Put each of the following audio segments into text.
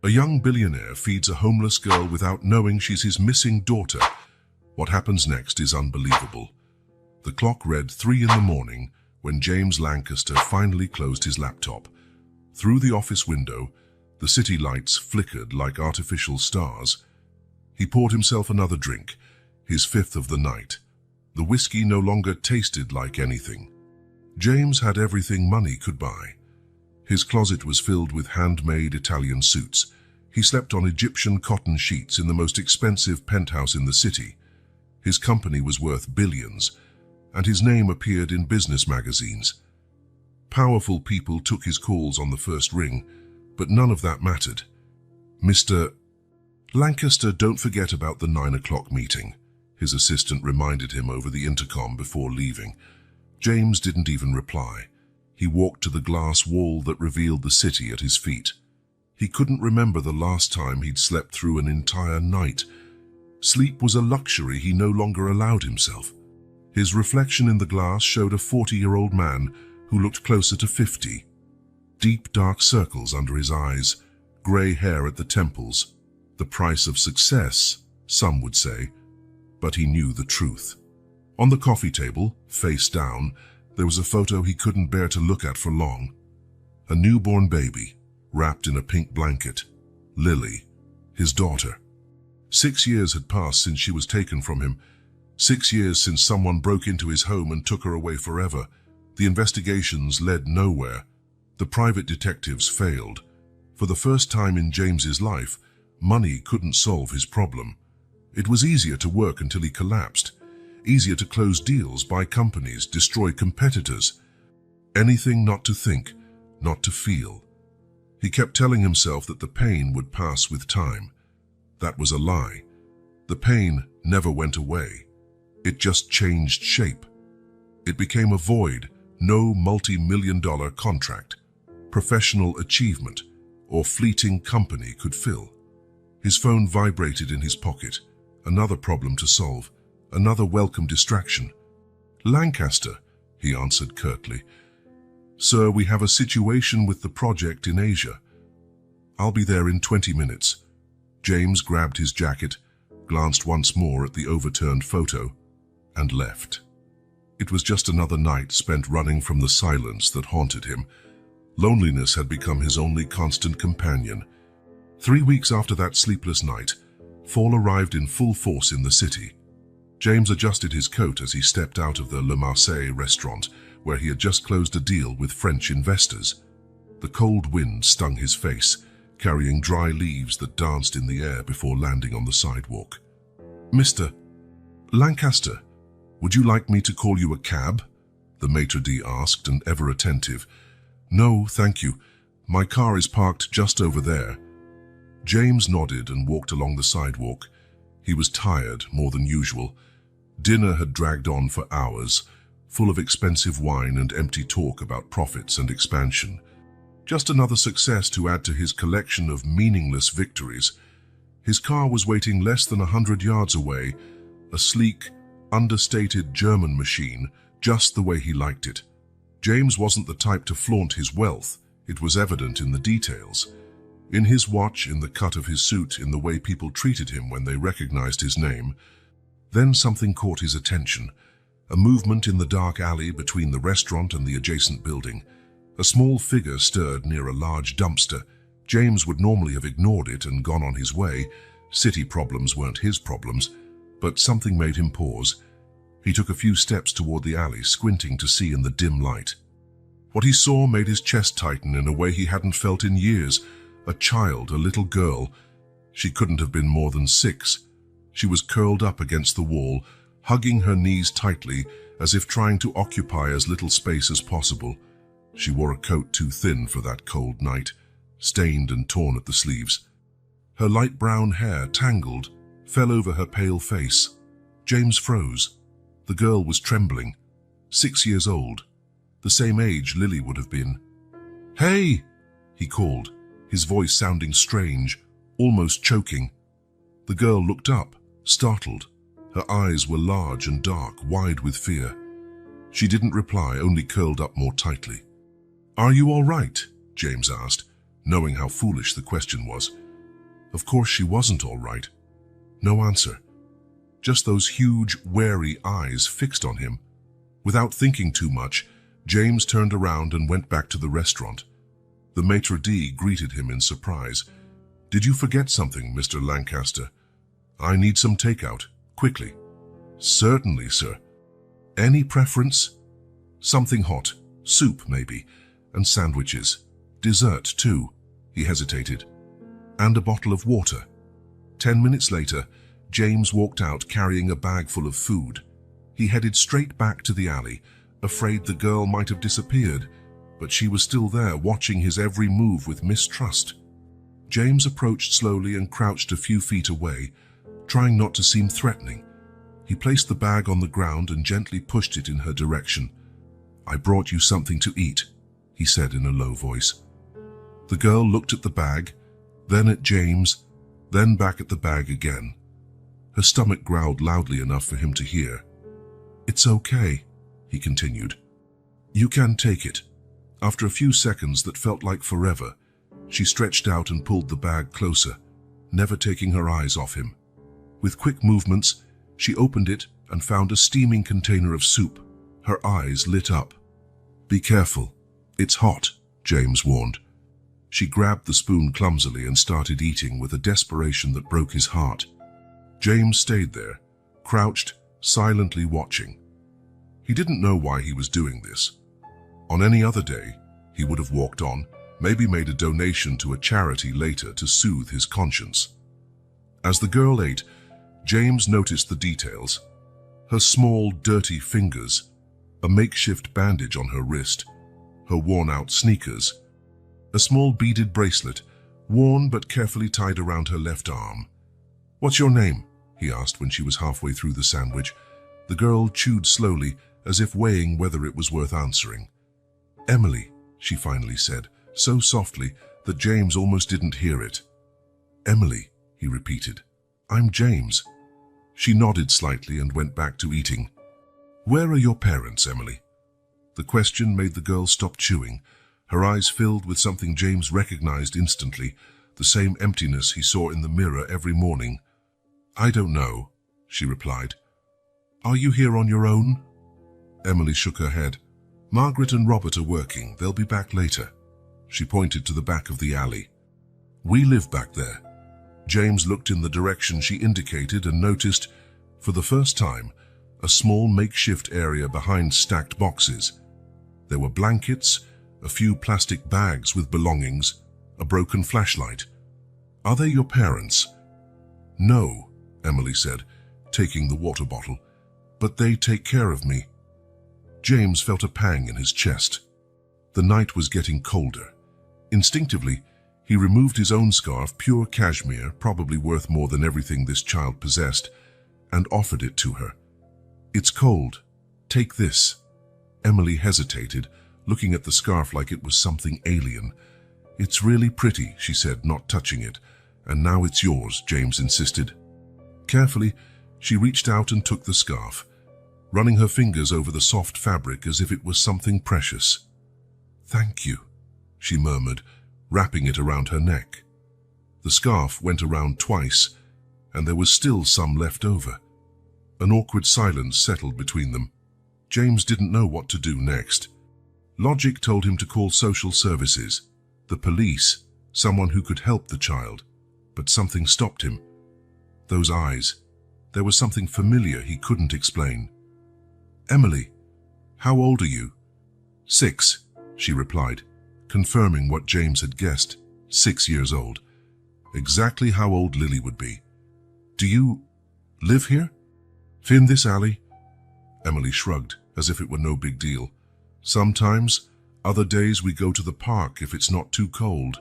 A young billionaire feeds a homeless girl without knowing she's his missing daughter. What happens next is unbelievable. The clock read 3 in the morning when James Lancaster finally closed his laptop. Through the office window, the city lights flickered like artificial stars. He poured himself another drink, his 5th of the night. The whiskey no longer tasted like anything. James had everything money could buy. His closet was filled with handmade Italian suits. He slept on Egyptian cotton sheets in the most expensive penthouse in the city. His company was worth billions, and his name appeared in business magazines. Powerful people took his calls on the first ring, but none of that mattered. Mr. Lancaster, don't forget about the 9 o'clock meeting, his assistant reminded him over the intercom before leaving. James didn't even reply. He walked to the glass wall that revealed the city at his feet. He couldn't remember the last time he'd slept through an entire night. Sleep was a luxury he no longer allowed himself. His reflection in the glass showed a 40-year-old man who looked closer to 50. Deep dark circles under his eyes, grey hair at the temples. The price of success, some would say, but he knew the truth. On the coffee table, face down, there was a photo he couldn't bear to look at for long. A newborn baby, wrapped in a pink blanket. Lily, his daughter. 6 years had passed since she was taken from him. 6 years since someone broke into his home and took her away forever. The investigations led nowhere. The private detectives failed. For the first time in James's life, money couldn't solve his problem. It was easier to work until he collapsed. Easier to close deals, buy companies, destroy competitors. Anything not to think, not to feel. He kept telling himself that the pain would pass with time. That was a lie. The pain never went away. It just changed shape. It became a void no multi-million-dollar contract, professional achievement, or fleeting company could fill. His phone vibrated in his pocket. Another problem to solve. Another welcome distraction. "Lancaster," he answered curtly. "Sir, we have a situation with the project in Asia. I'll be there in 20 minutes. James grabbed his jacket, glanced once more at the overturned photo, and left. It was just another night spent running from the silence that haunted him. Loneliness had become his only constant companion. 3 weeks after that sleepless night, fall arrived in full force in the city. James adjusted his coat as he stepped out of the Le Marseille restaurant, where he had just closed a deal with French investors. The cold wind stung his face, carrying dry leaves that danced in the air before landing on the sidewalk. "Mr. Lancaster, would you like me to call you a cab?" the maitre d' asked, and ever attentive. "No, thank you. My car is parked just over there." James nodded and walked along the sidewalk. He was tired more than usual. Dinner had dragged on for hours, full of expensive wine and empty talk about profits and expansion. Just another success to add to his collection of meaningless victories. His car was waiting less than 100 yards away, a sleek, understated German machine, just the way he liked it. James wasn't the type to flaunt his wealth. It was evident in the details. In his watch, in the cut of his suit, in the way people treated him when they recognized his name. Then something caught his attention. A movement in the dark alley between the restaurant and the adjacent building. A small figure stirred near a large dumpster. James would normally have ignored it and gone on his way. City problems weren't his problems, but something made him pause. He took a few steps toward the alley, squinting to see in the dim light. What he saw made his chest tighten in a way he hadn't felt in years. A child, a little girl. She couldn't have been more than 6. She was curled up against the wall, hugging her knees tightly, as if trying to occupy as little space as possible. She wore a coat too thin for that cold night, stained and torn at the sleeves. Her light brown hair, tangled, fell over her pale face. James froze. The girl was trembling. 6 years old. The same age Lily would have been. "Hey!" he called, his voice sounding strange, almost choking. The girl looked up, startled. Her eyes were large and dark, wide with fear. She didn't reply, only curled up more tightly. "Are you all right?" James asked, knowing how foolish the question was. Of course she wasn't all right. No answer. Just those huge, wary eyes fixed on him. Without thinking too much, James turned around and went back to the restaurant. The maitre d' greeted him in surprise. "Did you forget something, Mr. Lancaster? I need some takeout, quickly." "Certainly, sir. Any preference?" "Something hot, soup maybe, and sandwiches. Dessert too." He hesitated. "And a bottle of water." 10 minutes later, James walked out carrying a bag full of food. He headed straight back to the alley, afraid the girl might have disappeared, but she was still there watching his every move with mistrust. James approached slowly and crouched a few feet away, trying not to seem threatening. He placed the bag on the ground and gently pushed it in her direction. "I brought you something to eat," he said in a low voice. The girl looked at the bag, then at James, then back at the bag again. Her stomach growled loudly enough for him to hear. "It's okay," he continued. "You can take it." After a few seconds that felt like forever, she stretched out and pulled the bag closer, never taking her eyes off him. With quick movements, she opened it and found a steaming container of soup. Her eyes lit up. "Be careful. It's hot," James warned. She grabbed the spoon clumsily and started eating with a desperation that broke his heart. James stayed there, crouched, silently watching. He didn't know why he was doing this. On any other day, he would have walked on, maybe made a donation to a charity later to soothe his conscience. As the girl ate, James noticed the details. Her small, dirty fingers, a makeshift bandage on her wrist, her worn-out sneakers, a small beaded bracelet, worn but carefully tied around her left arm. "What's your name?" he asked when she was halfway through the sandwich. The girl chewed slowly, as if weighing whether it was worth answering. "Emily," she finally said, so softly that James almost didn't hear it. "Emily," he repeated. "I'm James." She nodded slightly and went back to eating. "Where are your parents, Emily?" The question made the girl stop chewing. Her eyes filled with something James recognized instantly, the same emptiness he saw in the mirror every morning. "I don't know," she replied. "Are you here on your own?" Emily shook her head. "Margaret and Robert are working. They'll be back later." She pointed to the back of the alley. "We live back there." James looked in the direction she indicated and noticed, for the first time, a small makeshift area behind stacked boxes. There were blankets, a few plastic bags with belongings, a broken flashlight. "Are they your parents?" "No," Emily said, taking the water bottle, "but they take care of me." James felt a pang in his chest. The night was getting colder. Instinctively, he removed his own scarf, pure cashmere, probably worth more than everything this child possessed, and offered it to her. "It's cold. Take this." Emily hesitated, looking at the scarf like it was something alien. "It's really pretty," she said, not touching it. "And now it's yours," James insisted. Carefully, she reached out and took the scarf, running her fingers over the soft fabric as if it was something precious. "Thank you," she murmured, wrapping it around her neck. The scarf went around twice, and there was still some left over. An awkward silence settled between them. James didn't know what to do next. Logic told him to call social services, the police, someone who could help the child, but something stopped him. Those eyes. There was something familiar he couldn't explain. "Emily, how old are you?" "6, she replied, confirming what James had guessed. 6 years old. Exactly how old Lily would be. "Do you live here?" "In this alley?" Emily shrugged, as if it were no big deal. "Sometimes, other days we go to the park if it's not too cold."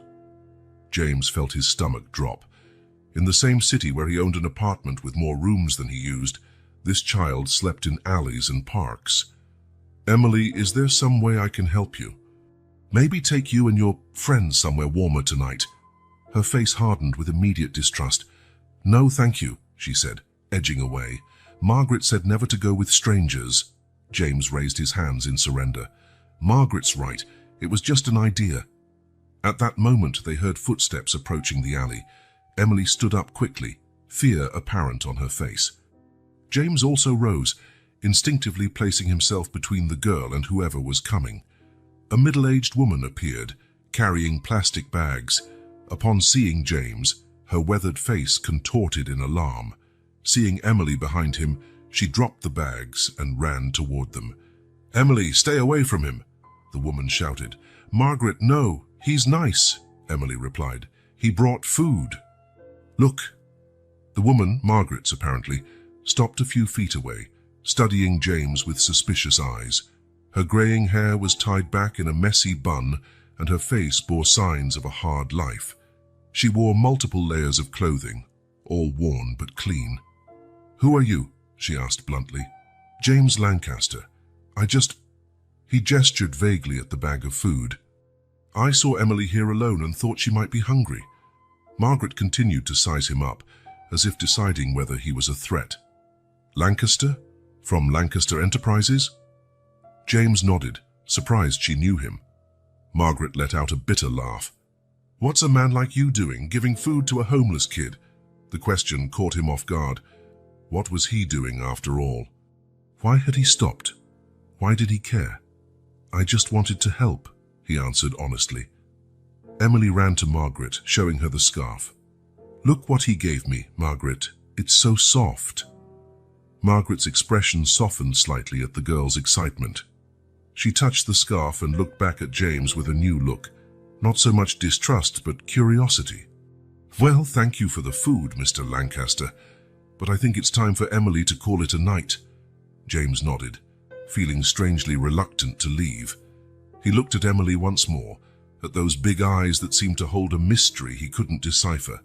James felt his stomach drop. In the same city where he owned an apartment with more rooms than he used, this child slept in alleys and parks. "Emily, is there some way I can help you? Maybe take you and your friends somewhere warmer tonight." Her face hardened with immediate distrust. "No, thank you," she said, edging away. "Margaret said never to go with strangers." James raised his hands in surrender. "Margaret's right. It was just an idea." At that moment, they heard footsteps approaching the alley. Emily stood up quickly, fear apparent on her face. James also rose, instinctively placing himself between the girl and whoever was coming. A middle-aged woman appeared, carrying plastic bags. Upon seeing James, her weathered face contorted in alarm. Seeing Emily behind him, she dropped the bags and ran toward them. "Emily, stay away from him," the woman shouted. "Margaret, no, he's nice," Emily replied. "He brought food." "Look." The woman, Margaret's apparently, stopped a few feet away, studying James with suspicious eyes. Her graying hair was tied back in a messy bun, and her face bore signs of a hard life. She wore multiple layers of clothing, all worn but clean. "Who are you?" she asked bluntly. "James Lancaster. He gestured vaguely at the bag of food. "I saw Emily here alone and thought she might be hungry." Margaret continued to size him up, as if deciding whether he was a threat. "Lancaster? From Lancaster Enterprises?" James nodded, surprised she knew him. Margaret let out a bitter laugh. "What's a man like you doing, giving food to a homeless kid?" The question caught him off guard. What was he doing after all? Why had he stopped? Why did he care? "I just wanted to help," he answered honestly. Emily ran to Margaret, showing her the scarf. "Look what he gave me, Margaret. It's so soft." Margaret's expression softened slightly at the girl's excitement. She touched the scarf and looked back at James with a new look, not so much distrust but curiosity. "Well, thank you for the food, Mr. Lancaster, but I think it's time for Emily to call it a night." James nodded, feeling strangely reluctant to leave. He looked at Emily once more, at those big eyes that seemed to hold a mystery he couldn't decipher.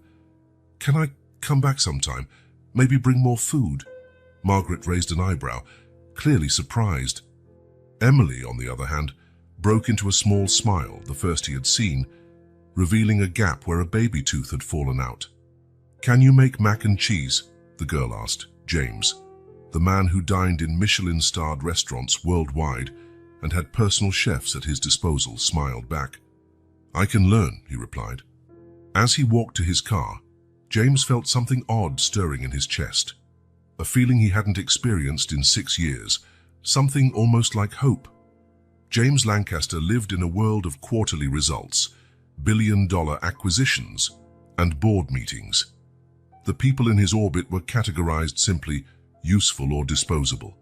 "Can I come back sometime? Maybe bring more food?" Margaret raised an eyebrow, clearly surprised. Emily, on the other hand, broke into a small smile, the first he had seen, revealing a gap where a baby tooth had fallen out. "Can you make mac and cheese?" the girl asked. James, the man who dined in Michelin-starred restaurants worldwide and had personal chefs at his disposal, smiled back. "I can learn," he replied. As he walked to his car, James felt something odd stirring in his chest, a feeling he hadn't experienced in 6 years, something almost like hope. James Lancaster lived in a world of quarterly results, billion-dollar acquisitions, and board meetings. The people in his orbit were categorized simply useful or disposable.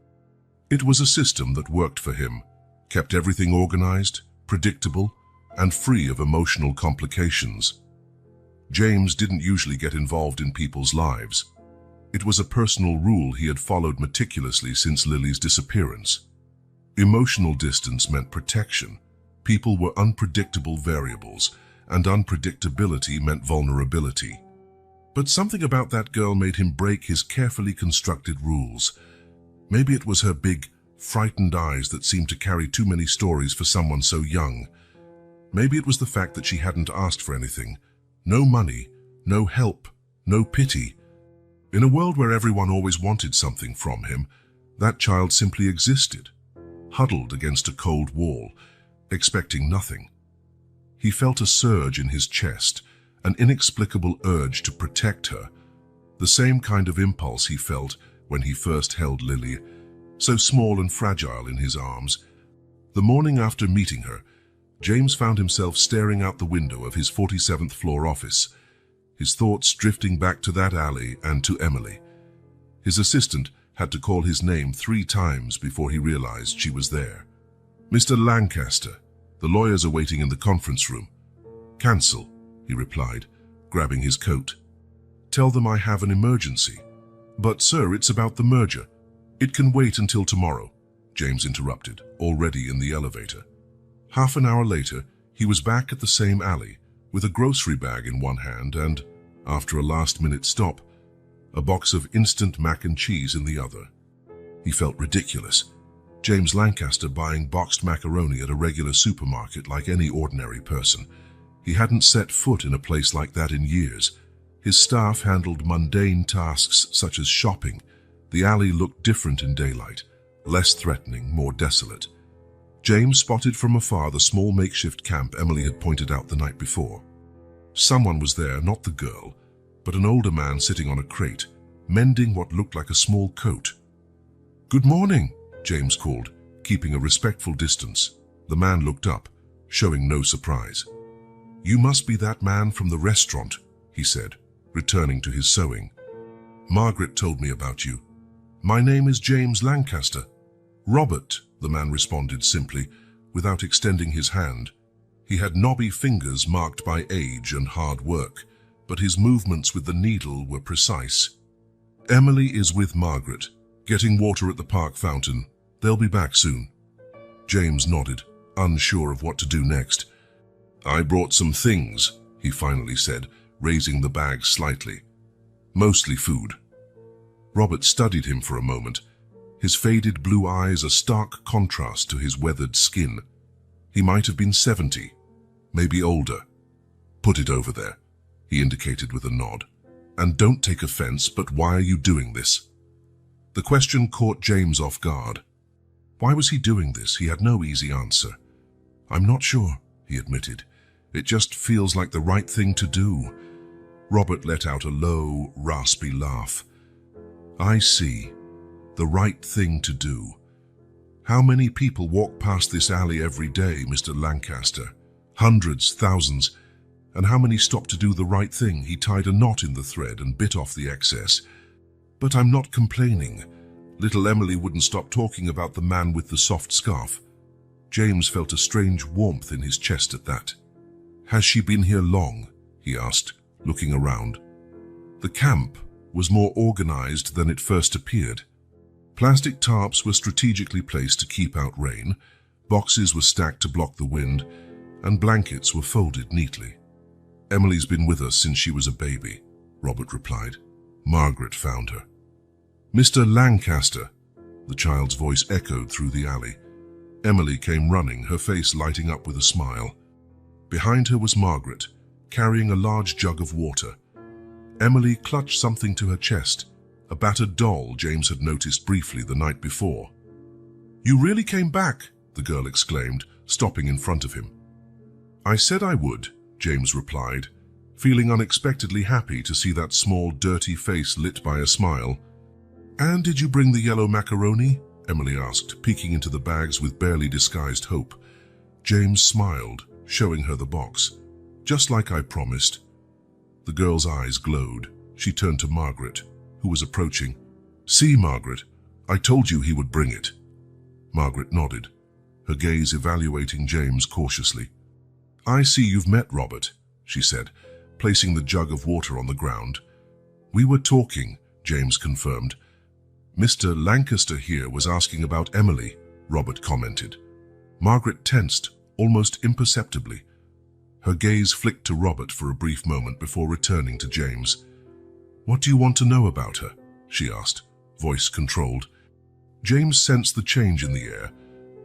It was a system that worked for him, kept everything organized, predictable, and free of emotional complications. James didn't usually get involved in people's lives. It was a personal rule he had followed meticulously since Lily's disappearance. Emotional distance meant protection. People were unpredictable variables, and unpredictability meant vulnerability. But something about that girl made him break his carefully constructed rules. Maybe it was her big, frightened eyes that seemed to carry too many stories for someone so young. Maybe it was the fact that she hadn't asked for anything. No money, no help, no pity. In a world where everyone always wanted something from him, that child simply existed, huddled against a cold wall, expecting nothing. He felt a surge in his chest, an inexplicable urge to protect her, the same kind of impulse he felt when he first held Lily, so small and fragile in his arms. The morning after meeting her, James found himself staring out the window of his 47th floor office, his thoughts drifting back to that alley and to Emily. His assistant had to call his name 3 times before he realized she was there. "Mr. Lancaster, the lawyers are waiting in the conference room." "Cancel," he replied, grabbing his coat. "Tell them I have an emergency." "But sir, it's about the merger." "It can wait until tomorrow," James interrupted, already in the elevator. Half an hour later, he was back at the same alley, with a grocery bag in one hand and, after a last-minute stop, a box of instant mac and cheese in the other. He felt ridiculous. James Lancaster buying boxed macaroni at a regular supermarket like any ordinary person. He hadn't set foot in a place like that in years. His staff handled mundane tasks such as shopping. The alley looked different in daylight, less threatening, more desolate. James spotted from afar the small makeshift camp Emily had pointed out the night before. Someone was there, not the girl, but an older man sitting on a crate, mending what looked like a small coat. "Good morning," James called, keeping a respectful distance. The man looked up, showing no surprise. "You must be that man from the restaurant," he said, returning to his sewing. "Margaret told me about you. My name is James Lancaster." "Robert," the man responded simply, without extending his hand. He had knobby fingers marked by age and hard work, but his movements with the needle were precise. "Emily is with Margaret, getting water at the park fountain. They'll be back soon." James nodded, unsure of what to do next. "I brought some things," he finally said, raising the bag slightly. "Mostly food." Robert studied him for a moment, his faded blue eyes a stark contrast to his weathered skin. He might have been 70, maybe older. "Put it over there," he indicated with a nod. "And don't take offense, but why are you doing this?" The question caught James off guard. Why was he doing this? He had no easy answer. "I'm not sure," he admitted. "It just feels like the right thing to do." Robert let out a low, raspy laugh. "I see. The right thing to do. How many people walk past this alley every day, Mr. Lancaster? Hundreds, thousands. And how many stop to do the right thing?" He tied a knot in the thread and bit off the excess. "But I'm not complaining. Little Emily wouldn't stop talking about the man with the soft scarf." James felt a strange warmth in his chest at that. "Has she been here long?" he asked, looking around. The camp was more organized than it first appeared. Plastic tarps were strategically placed to keep out rain, boxes were stacked to block the wind, and blankets were folded neatly. "Emily's been with us since she was a baby," Robert replied. "Margaret found her." "Mr. Lancaster," the child's voice echoed through the alley. Emily came running, her face lighting up with a smile. Behind her was Margaret, carrying a large jug of water. Emily clutched something to her chest, a battered doll James had noticed briefly the night before. "You really came back," the girl exclaimed, stopping in front of him. "I said I would," James replied, feeling unexpectedly happy to see that small, dirty face lit by a smile. "And did you bring the yellow macaroni?" Emily asked, peeking into the bags with barely disguised hope. James smiled, showing her the box. "Just like I promised." The girl's eyes glowed. She turned to Margaret, who was approaching. "See, Margaret, I told you he would bring it." Margaret nodded, her gaze evaluating James cautiously. "I see you've met Robert," she said, placing the jug of water on the ground. "We were talking," James confirmed. "Mr. Lancaster here was asking about Emily," Robert commented. Margaret tensed, almost imperceptibly. Her gaze flicked to Robert for a brief moment before returning to James. "What do you want to know about her?" she asked, voice controlled. James sensed the change in the air.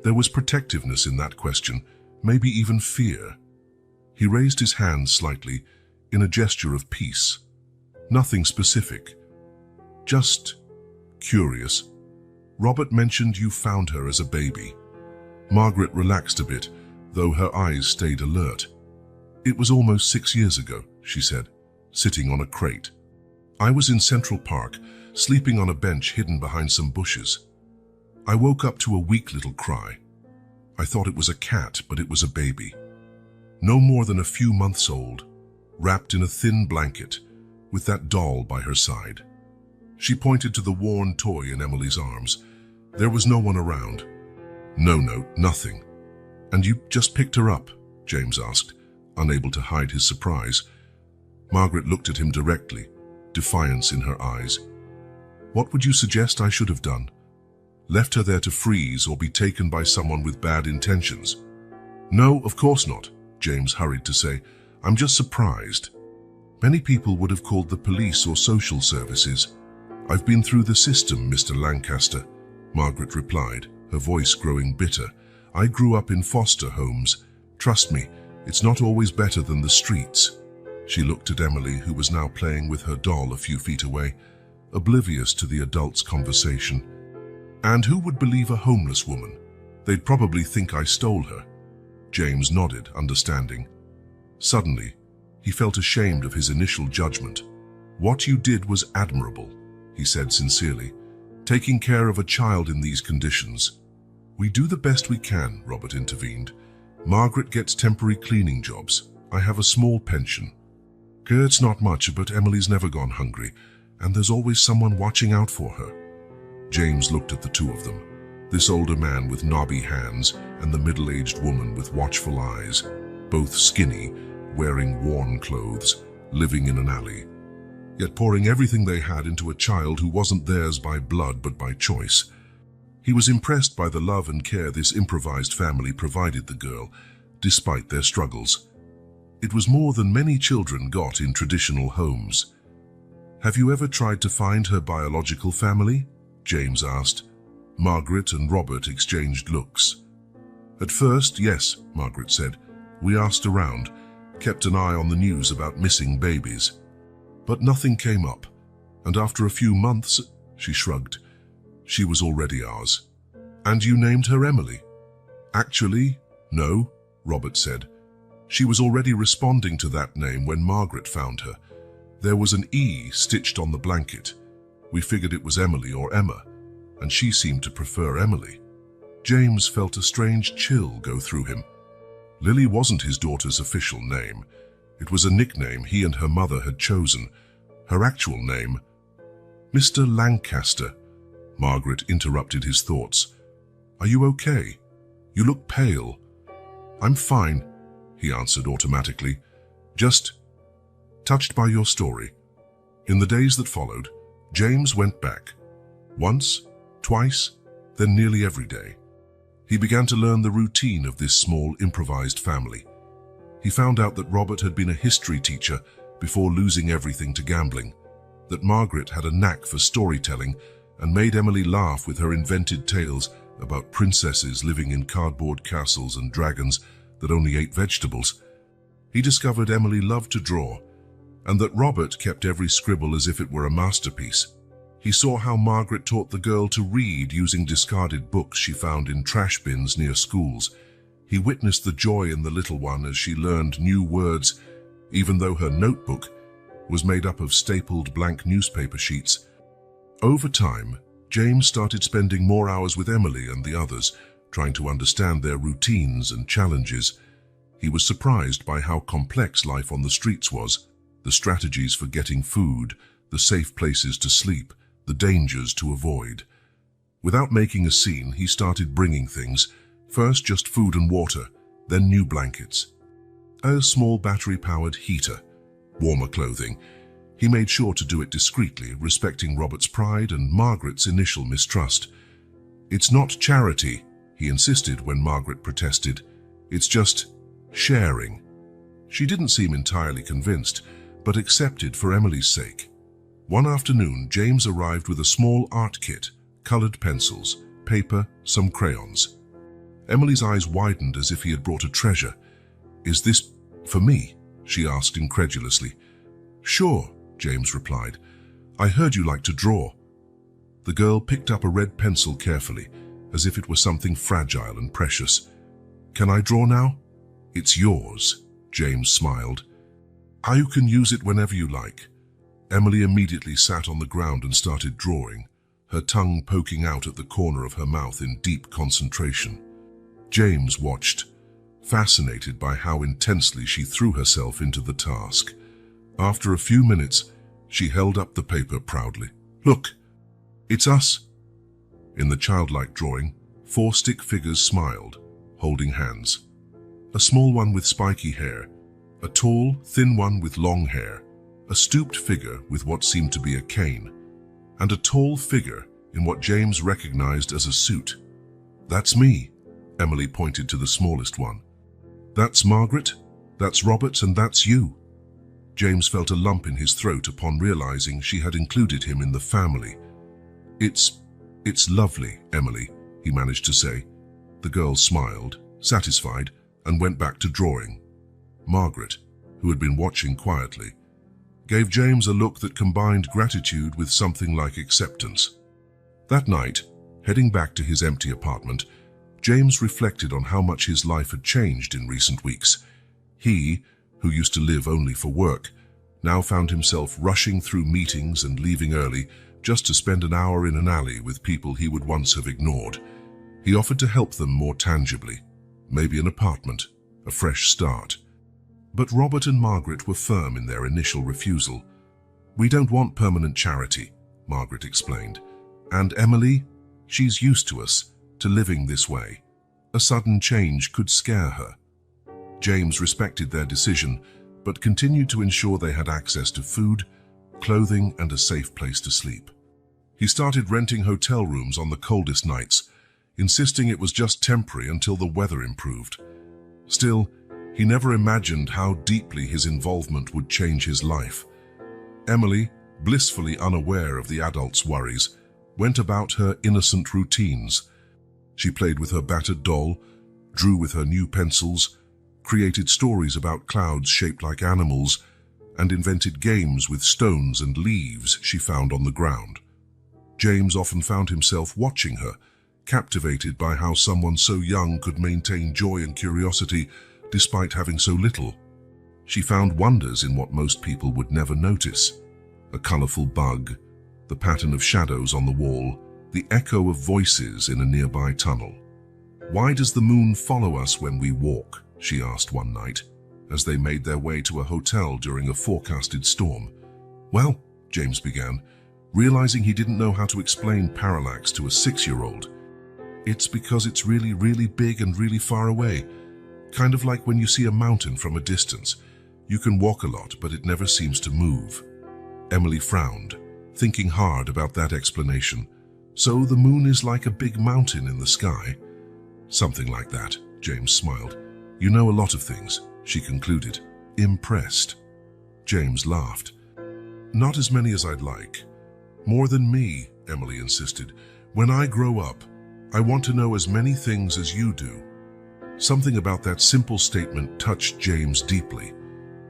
There was protectiveness in that question, maybe even fear. He raised his hand slightly, in a gesture of peace. "Nothing specific. Just curious. Robert mentioned you found her as a baby." Margaret relaxed a bit, though her eyes stayed alert. "It was almost 6 years ago," she said, sitting on a crate. "I was in Central Park, sleeping on a bench hidden behind some bushes. I woke up to a weak little cry. I thought it was a cat, but it was a baby. No more than a few months old, wrapped in a thin blanket, with that doll by her side." She pointed to the worn toy in Emily's arms. "There was no one around." "No note, nothing. And you just picked her up?" James asked, unable to hide his surprise. Margaret looked at him directly, defiance in her eyes. "What would you suggest I should have done? Left her there to freeze or be taken by someone with bad intentions?" "No, of course not," James hurried to say. "I'm just surprised. Many people would have called the police or social services. I've been through the system, Mr. Lancaster," Margaret replied, her voice growing bitter. "I grew up in foster homes. Trust me, it's not always better than the streets." She looked at Emily, who was now playing with her doll a few feet away, oblivious to the adults' conversation. "And who would believe a homeless woman? They'd probably think I stole her." James nodded, understanding. Suddenly, he felt ashamed of his initial judgment. "What you did was admirable," he said sincerely. "Taking care of a child in these conditions." "We do the best we can," Robert intervened. "Margaret gets temporary cleaning jobs. I have a small pension. It's not much, but Emily's never gone hungry, and there's always someone watching out for her." James looked at the two of them, this older man with knobby hands and the middle-aged woman with watchful eyes, both skinny, wearing worn clothes, living in an alley, yet pouring everything they had into a child who wasn't theirs by blood but by choice. He was impressed by the love and care this improvised family provided the girl, despite their struggles. It was more than many children got in traditional homes. "Have you ever tried to find her biological family?" James asked. Margaret and Robert exchanged looks. "At first, yes," Margaret said. "We asked around, kept an eye on the news about missing babies. But nothing came up, and after a few months," she shrugged, "she was already ours." "And you named her Emily?" "Actually, no," Robert said. "She was already responding to that name when Margaret found her. There was an E stitched on the blanket. We figured it was Emily or Emma, and she seemed to prefer Emily." James felt a strange chill go through him. Lily wasn't his daughter's official name. It was a nickname he and her mother had chosen. Her actual name... "Mr. Lancaster," Margaret interrupted his thoughts. "Are you okay? You look pale." "I'm fine," he answered automatically. "Just touched by your story." In the days that followed, James went back. Once, twice, then nearly every day. He began to learn the routine of this small, improvised family. He found out that Robert had been a history teacher before losing everything to gambling, that Margaret had a knack for storytelling and made Emily laugh with her invented tales about princesses living in cardboard castles and dragons that only ate vegetables. He discovered Emily loved to draw, and that Robert kept every scribble as if it were a masterpiece. He saw how Margaret taught the girl to read using discarded books she found in trash bins near schools. He witnessed the joy in the little one as she learned new words, even though her notebook was made up of stapled blank newspaper sheets. Over time, James started spending more hours with Emily and the others, trying to understand their routines and challenges. He was surprised by how complex life on the streets was, the strategies for getting food, the safe places to sleep, the dangers to avoid. Without making a scene, he started bringing things, first just food and water, then new blankets, a small battery-powered heater, warmer clothing. He made sure to do it discreetly, respecting Robert's pride and Margaret's initial mistrust. "It's not charity," he insisted when Margaret protested. "It's just sharing." She didn't seem entirely convinced, but accepted for Emily's sake. One afternoon, James arrived with a small art kit, colored pencils, paper, some crayons. Emily's eyes widened as if he had brought a treasure. "Is this for me?" she asked incredulously. "Sure," James replied. "I heard you like to draw." The girl picked up a red pencil carefully, as if it were something fragile and precious. "Can I draw now?" "It's yours," James smiled. "You can use it whenever you like." Emily immediately sat on the ground and started drawing, her tongue poking out at the corner of her mouth in deep concentration. James watched, fascinated by how intensely she threw herself into the task. After a few minutes, she held up the paper proudly. "Look, it's us." In the childlike drawing, 4 stick figures smiled, holding hands. A small one with spiky hair, a tall, thin one with long hair, a stooped figure with what seemed to be a cane, and a tall figure in what James recognized as a suit. "That's me," Emily pointed to the smallest one. "That's Margaret, that's Robert, and that's you." James felt a lump in his throat upon realizing she had included him in the family. It's lovely, Emily," he managed to say. The girl smiled, satisfied, and went back to drawing. Margaret, who had been watching quietly, gave James a look that combined gratitude with something like acceptance. That night, heading back to his empty apartment, James reflected on how much his life had changed in recent weeks. He, who used to live only for work, now found himself rushing through meetings and leaving early just to spend an hour in an alley with people he would once have ignored. He offered to help them more tangibly, maybe an apartment, a fresh start. But Robert and Margaret were firm in their initial refusal. "We don't want permanent charity," Margaret explained. "And Emily, she's used to us, to living this way. A sudden change could scare her." James respected their decision, but continued to ensure they had access to food, clothing, and a safe place to sleep. He started renting hotel rooms on the coldest nights, insisting it was just temporary until the weather improved. Still, he never imagined how deeply his involvement would change his life. Emily, blissfully unaware of the adults' worries, went about her innocent routines. She played with her battered doll, drew with her new pencils, created stories about clouds shaped like animals, and invented games with stones and leaves she found on the ground. James often found himself watching her, captivated by how someone so young could maintain joy and curiosity despite having so little. She found wonders in what most people would never notice: a colorful bug, the pattern of shadows on the wall, the echo of voices in a nearby tunnel. "Why does the moon follow us when we walk?" she asked one night, as they made their way to a hotel during a forecasted storm. "Well," James began, realizing he didn't know how to explain parallax to a 6-year-old. "It's because it's really, really big and really far away. Kind of like when you see a mountain from a distance. You can walk a lot, but it never seems to move." Emily frowned, thinking hard about that explanation. "So the moon is like a big mountain in the sky?" "Something like that," James smiled. "You know a lot of things," she concluded, impressed. James laughed. "Not as many as I'd like. More than me," Emily insisted. "When I grow up, I want to know as many things as you do." Something about that simple statement touched James deeply.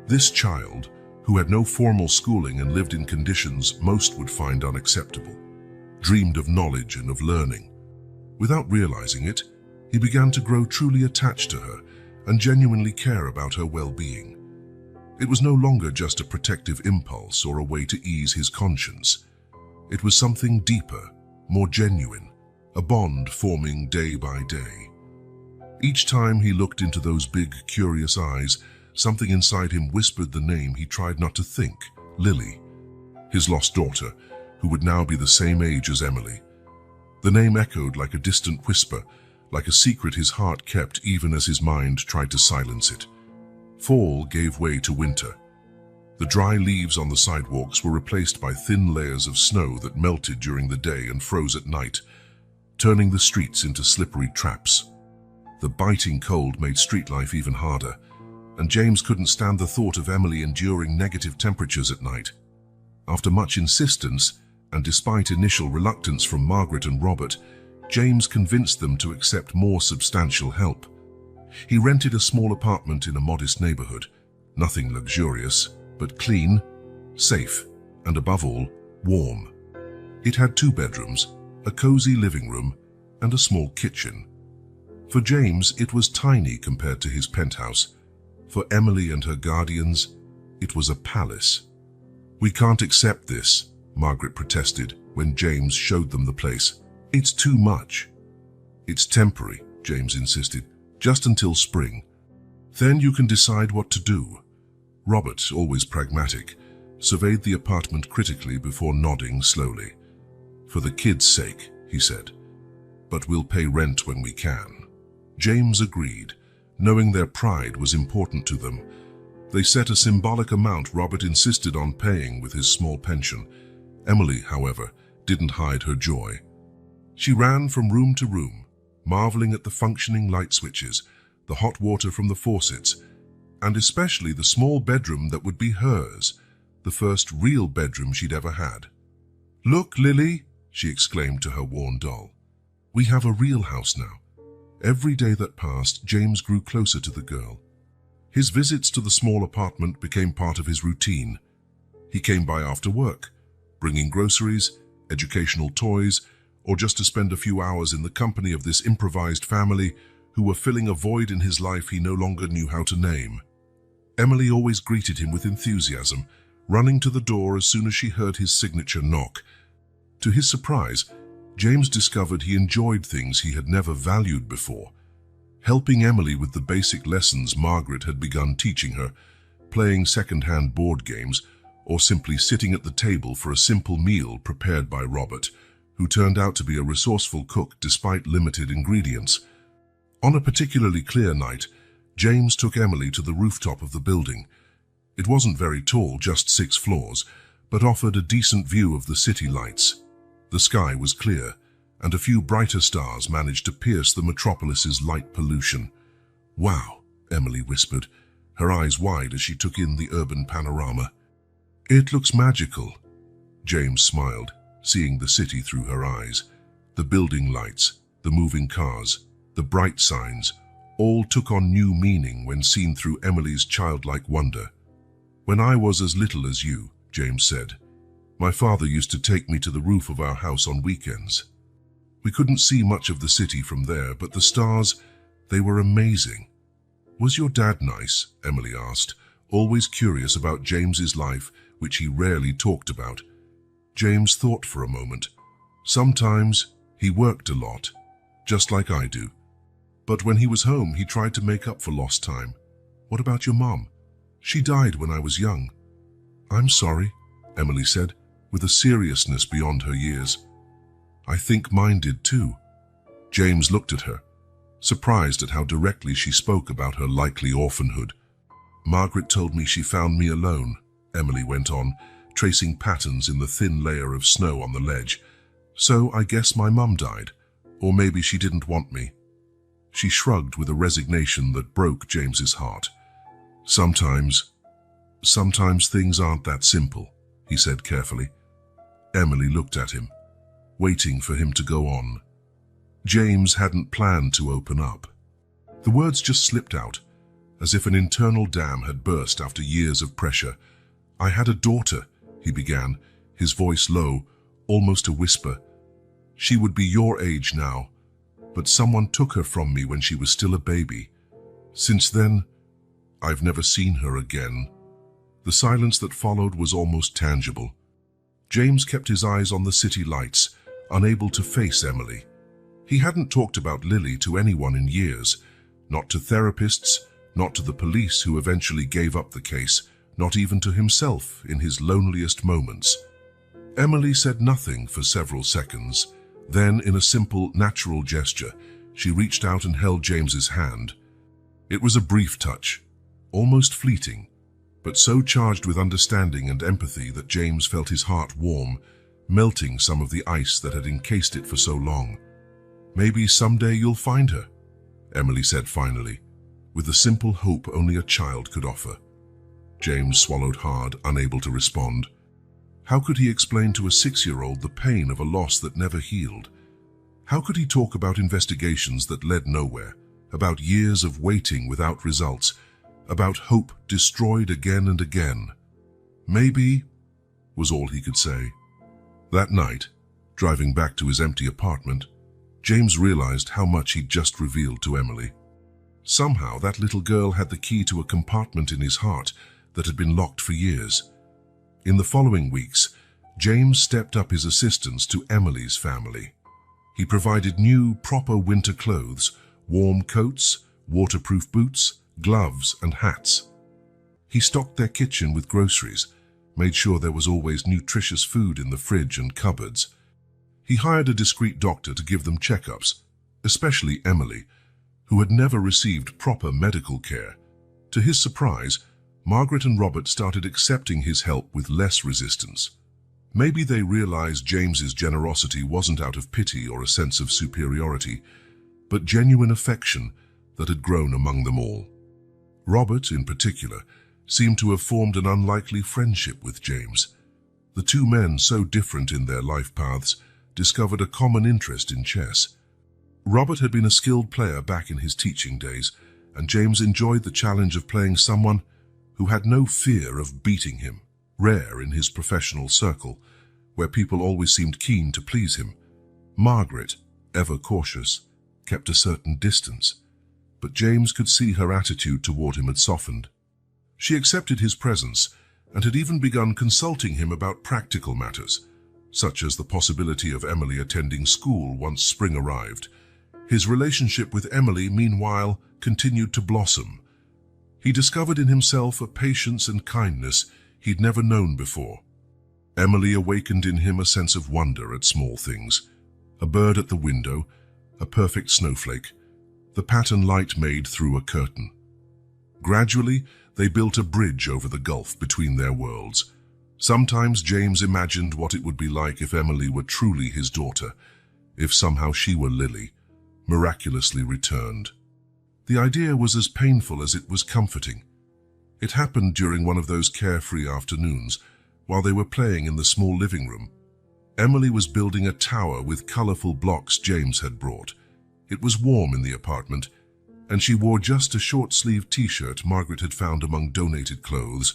This child, who had no formal schooling and lived in conditions most would find unacceptable, dreamed of knowledge and of learning. Without realizing it, he began to grow truly attached to her and genuinely care about her well-being. It was no longer just a protective impulse or a way to ease his conscience. It was something deeper, more genuine, a bond forming day by day. Each time he looked into those big, curious eyes, something inside him whispered the name he tried not to think: Lily, his lost daughter, who would now be the same age as Emily. The name echoed like a distant whisper, like a secret his heart kept even as his mind tried to silence it. Fall gave way to winter. The dry leaves on the sidewalks were replaced by thin layers of snow that melted during the day and froze at night, turning the streets into slippery traps. The biting cold made street life even harder, and James couldn't stand the thought of Emily enduring negative temperatures at night. After much insistence, and despite initial reluctance from Margaret and Robert, James convinced them to accept more substantial help. He rented a small apartment in a modest neighborhood, nothing luxurious, but clean, safe, and above all, warm. It had 2 bedrooms, a cozy living room, and a small kitchen. For James, it was tiny compared to his penthouse. For Emily and her guardians, it was a palace. "We can't accept this," Margaret protested when James showed them the place. "It's too much." "It's temporary," James insisted, "just until spring. Then you can decide what to do." Robert, always pragmatic, surveyed the apartment critically before nodding slowly. "For the kids' sake," he said, "but we'll pay rent when we can." James agreed, knowing their pride was important to them. They set a symbolic amount Robert insisted on paying with his small pension. Emily, however, didn't hide her joy. She ran from room to room, marveling at the functioning light switches, the hot water from the faucets, and especially the small bedroom that would be hers, the first real bedroom she'd ever had. "Look, Lily," she exclaimed to her worn doll. "We have a real house now." Every day that passed, James grew closer to the girl. His visits to the small apartment became part of his routine. He came by after work, bringing groceries, educational toys, or just to spend a few hours in the company of this improvised family who were filling a void in his life he no longer knew how to name. Emily always greeted him with enthusiasm, running to the door as soon as she heard his signature knock. To his surprise, James discovered he enjoyed things he had never valued before. Helping Emily with the basic lessons Margaret had begun teaching her, playing second-hand board games, or simply sitting at the table for a simple meal prepared by Robert, who turned out to be a resourceful cook despite limited ingredients. On a particularly clear night, James took Emily to the rooftop of the building. It wasn't very tall, just 6 floors, but offered a decent view of the city lights. The sky was clear, and a few brighter stars managed to pierce the metropolis's light pollution. "Wow," Emily whispered, her eyes wide as she took in the urban panorama. "It looks magical." James smiled, seeing the city through her eyes. The building lights, the moving cars, the bright signs, all took on new meaning when seen through Emily's childlike wonder. "When I was as little as you," James said, "my father used to take me to the roof of our house on weekends. We couldn't see much of the city from there, but the stars, they were amazing." "Was your dad nice?" Emily asked, always curious about James's life, which he rarely talked about. James thought for a moment. "Sometimes he worked a lot, just like I do. But when he was home, he tried to make up for lost time." "What about your mom?" "She died when I was young." "I'm sorry," Emily said, with a seriousness beyond her years. "I think mine did too." James looked at her, surprised at how directly she spoke about her likely orphanhood. "Margaret told me she found me alone," Emily went on, tracing patterns in the thin layer of snow on the ledge. "So I guess my mum died, or maybe she didn't want me." She shrugged with a resignation that broke James's heart. Sometimes things aren't that simple," he said carefully. Emily looked at him, waiting for him to go on. James hadn't planned to open up. The words just slipped out, as if an internal dam had burst after years of pressure. "I had a daughter," he began, his voice low, almost a whisper. "She would be your age now, but someone took her from me when she was still a baby. Since then, I've never seen her again." The silence that followed was almost tangible. James kept his eyes on the city lights, unable to face Emily. He hadn't talked about Lily to anyone in years, not to therapists, not to the police who eventually gave up the case, not even to himself in his loneliest moments. Emily said nothing for several seconds. Then, in a simple, natural gesture, she reached out and held James's hand. It was a brief touch, almost fleeting, but so charged with understanding and empathy that James felt his heart warm, melting some of the ice that had encased it for so long. "Maybe someday you'll find her," Emily said finally, with the simple hope only a child could offer. James swallowed hard, unable to respond. How could he explain to a 6-year-old the pain of a loss that never healed? How could he talk about investigations that led nowhere, about years of waiting without results, about hope destroyed again and again? "Maybe," was all he could say. That night, driving back to his empty apartment, James realized how much he'd just revealed to Emily. Somehow, that little girl had the key to a compartment in his heart that had been locked for years. In the following weeks, James stepped up his assistance to Emily's family. He provided new, proper winter clothes, warm coats, waterproof boots, gloves, and hats. He stocked their kitchen with groceries, made sure there was always nutritious food in the fridge and cupboards. He hired a discreet doctor to give them checkups, especially Emily, who had never received proper medical care. To his surprise, Margaret and Robert started accepting his help with less resistance. Maybe they realized James's generosity wasn't out of pity or a sense of superiority, but genuine affection that had grown among them all. Robert, in particular, seemed to have formed an unlikely friendship with James. The two men, so different in their life paths, discovered a common interest in chess. Robert had been a skilled player back in his teaching days, and James enjoyed the challenge of playing someone who had no fear of beating him, rare in his professional circle, where people always seemed keen to please him. Margaret, ever cautious, kept a certain distance, but James could see her attitude toward him had softened. She accepted his presence and had even begun consulting him about practical matters, such as the possibility of Emily attending school once spring arrived. His relationship with Emily, meanwhile, continued to blossom. He discovered in himself a patience and kindness he'd never known before. Emily awakened in him a sense of wonder at small things. A bird at the window, a perfect snowflake, the pattern light made through a curtain. Gradually, they built a bridge over the gulf between their worlds. Sometimes James imagined what it would be like if Emily were truly his daughter, if somehow she were Lily, miraculously returned. The idea was as painful as it was comforting. It happened during one of those carefree afternoons, while they were playing in the small living room. Emily was building a tower with colorful blocks James had brought. It was warm in the apartment, and she wore just a short-sleeved t-shirt Margaret had found among donated clothes.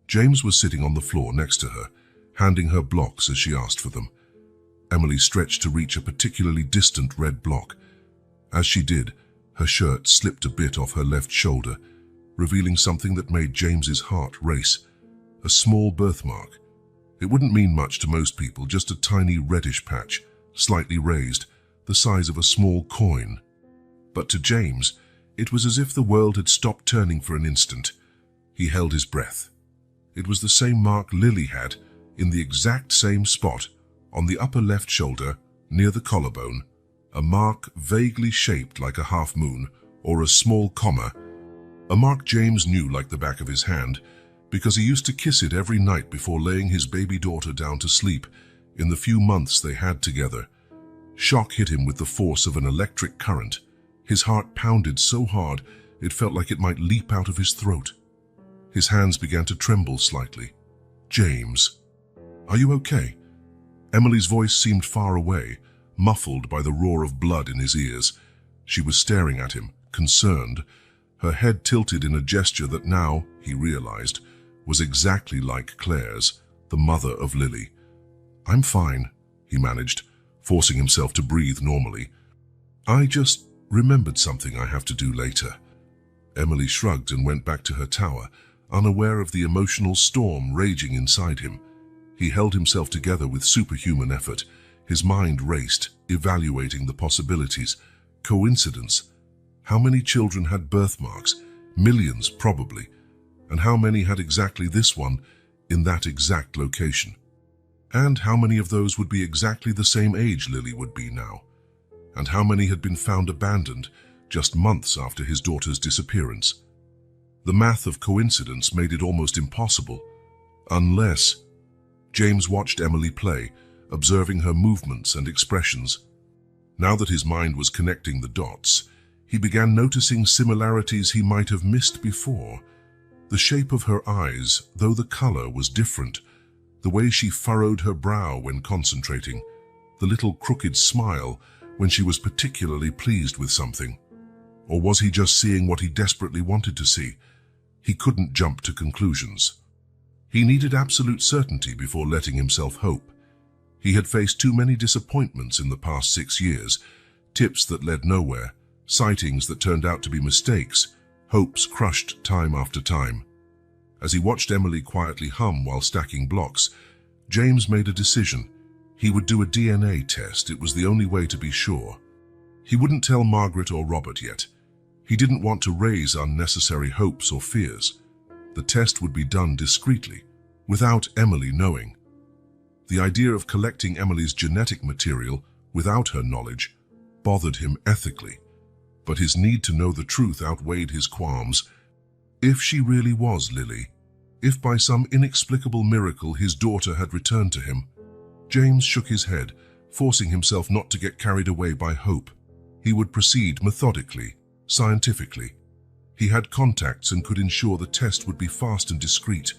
James was sitting on the floor next to her, handing her blocks as she asked for them. Emily stretched to reach a particularly distant red block. As she did, her shirt slipped a bit off her left shoulder, revealing something that made James's heart race. A small birthmark. It wouldn't mean much to most people, just a tiny reddish patch, slightly raised, the size of a small coin. But to James, it was as if the world had stopped turning for an instant. He held his breath. It was the same mark Lily had, in the exact same spot, on the upper left shoulder, near the collarbone, a mark vaguely shaped like a half-moon or a small comma, a mark James knew like the back of his hand, because he used to kiss it every night before laying his baby daughter down to sleep in the few months they had together. Shock hit him with the force of an electric current. His heart pounded so hard it felt like it might leap out of his throat. His hands began to tremble slightly. "James, are you okay?" Emily's voice seemed far away, muffled by the roar of blood in his ears. She was staring at him, concerned, her head tilted in a gesture that now, he realized, was exactly like Claire's, the mother of Lily. "I'm fine," he managed, forcing himself to breathe normally. "I just remembered something I have to do later." Emily shrugged and went back to her tower, unaware of the emotional storm raging inside him. He held himself together with superhuman effort. His mind raced, evaluating the possibilities. Coincidence? How many children had birthmarks? Millions, probably. And how many had exactly this one, in that exact location? And how many of those would be exactly the same age Lily would be now? And how many had been found abandoned just months after his daughter's disappearance? The math of coincidence made it almost impossible. Unless... James watched Emily play, observing her movements and expressions. Now that his mind was connecting the dots, he began noticing similarities he might have missed before. The shape of her eyes, though the color was different, the way she furrowed her brow when concentrating, the little crooked smile when she was particularly pleased with something. Or was he just seeing what he desperately wanted to see? He couldn't jump to conclusions. He needed absolute certainty before letting himself hope. He had faced too many disappointments in the past 6 years, tips that led nowhere, sightings that turned out to be mistakes, hopes crushed time after time. As he watched Emily quietly hum while stacking blocks, James made a decision. He would do a DNA test. It was the only way to be sure. He wouldn't tell Margaret or Robert yet. He didn't want to raise unnecessary hopes or fears. The test would be done discreetly, without Emily knowing. The idea of collecting Emily's genetic material without her knowledge bothered him ethically, but his need to know the truth outweighed his qualms. If she really was Lily, if by some inexplicable miracle his daughter had returned to him, James shook his head, forcing himself not to get carried away by hope. He would proceed methodically, scientifically. He had contacts and could ensure the test would be fast and discreet.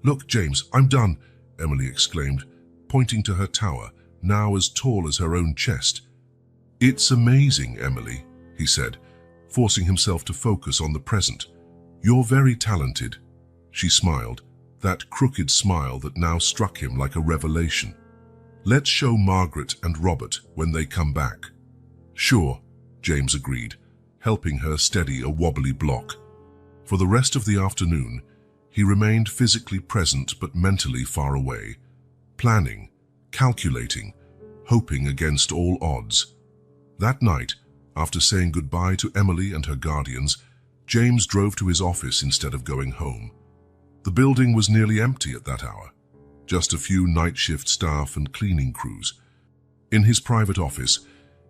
"Look, James, I'm done," Emily exclaimed, pointing to her tower, now as tall as her own chest. "It's amazing, Emily," he said, forcing himself to focus on the present. "You're very talented." She smiled, that crooked smile that now struck him like a revelation. "Let's show Margaret and Robert when they come back." "Sure," James agreed, helping her steady a wobbly block. For the rest of the afternoon, He remained physically present but mentally far away, planning, calculating, hoping against all odds. That night, after saying goodbye to Emily and her guardians, James drove to his office instead of going home. The building was nearly empty at that hour, just a few night shift staff and cleaning crews. In his private office,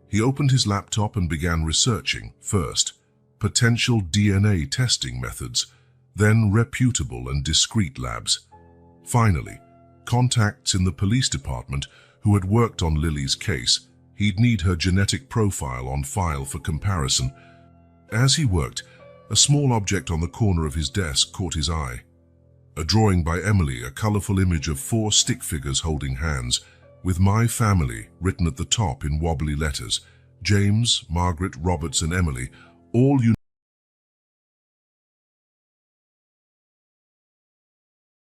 he opened his laptop and began researching, first, potential DNA testing methods, then reputable and discreet labs. Finally, contacts in the police department who had worked on Lily's case. He'd need her genetic profile on file for comparison. As he worked, a small object on the corner of his desk caught his eye. A drawing by Emily, a colorful image of 4 stick figures holding hands, with "My Family" written at the top in wobbly letters. James, Margaret, Roberts, and Emily, all